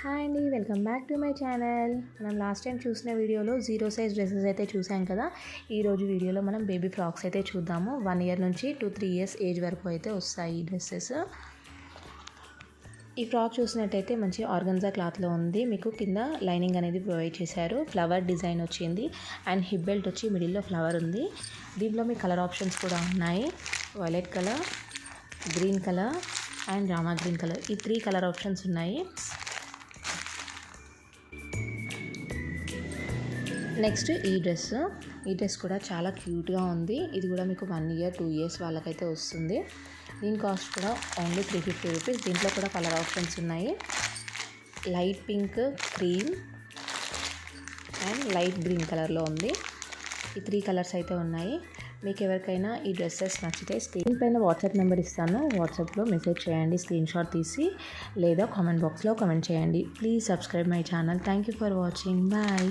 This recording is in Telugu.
హాయ్ అండి, welcome back to my channel. మనం లాస్ట్ టైం చూసిన వీడియోలో 0 సైజ్ డ్రెస్సెస్ అయితే చూసాం కదా. ఈరోజు వీడియోలో మనం బేబీ ఫ్రాక్స్ అయితే చూద్దాము. 1 ఇయర్ నుంచి 2-3 ఇయర్స్ ఏజ్ వరకు అయితే వస్తాయి ఈ డ్రెస్సెస్. ఈ ఫ్రాక్ చూసినట్టయితే మంచి ఆర్గన్జా క్లాత్లో ఉంది. మీకు కింద లైనింగ్ అనేది ప్రొవైడ్ చేశారు. ఫ్లవర్ డిజైన్ వచ్చింది అండ్ హిప్ బెల్ట్ వచ్చి మిడిల్లో ఫ్లవర్ ఉంది. దీంట్లో మీ కలర్ ఆప్షన్స్ కూడా ఉన్నాయి. Violet colour, green colour and Rama green colour, ఈ 3 కలర్ ఆప్షన్స్ ఉన్నాయి. నెక్స్ట్ ఈ డ్రెస్ కూడా చాలా క్యూట్గా ఉంది. ఇది కూడా మీకు 1 ఇయర్ 2 ఇయర్స్ వాళ్ళకైతే వస్తుంది. దీని కాస్ట్ కూడా ఓన్లీ 350 రూపీస్. దీంట్లో కూడా కలర్ ఆప్షన్స్ ఉన్నాయి. Light pink, cream and light green కలర్లో ఉంది. ఈ 3 కలర్స్ అయితే ఉన్నాయి. మీకు ఎవరికైనా ఈ డ్రెస్సెస్ నచ్చితే స్క్రీన్ పైన వాట్సాప్ నెంబర్ ఇస్తాను. వాట్సాప్లో మెసేజ్ చేయండి స్క్రీన్ షాట్ తీసి, లేదా కామెంట్ బాక్స్లో కామెంట్ చేయండి. Please subscribe my channel. Thank you for watching. Bye.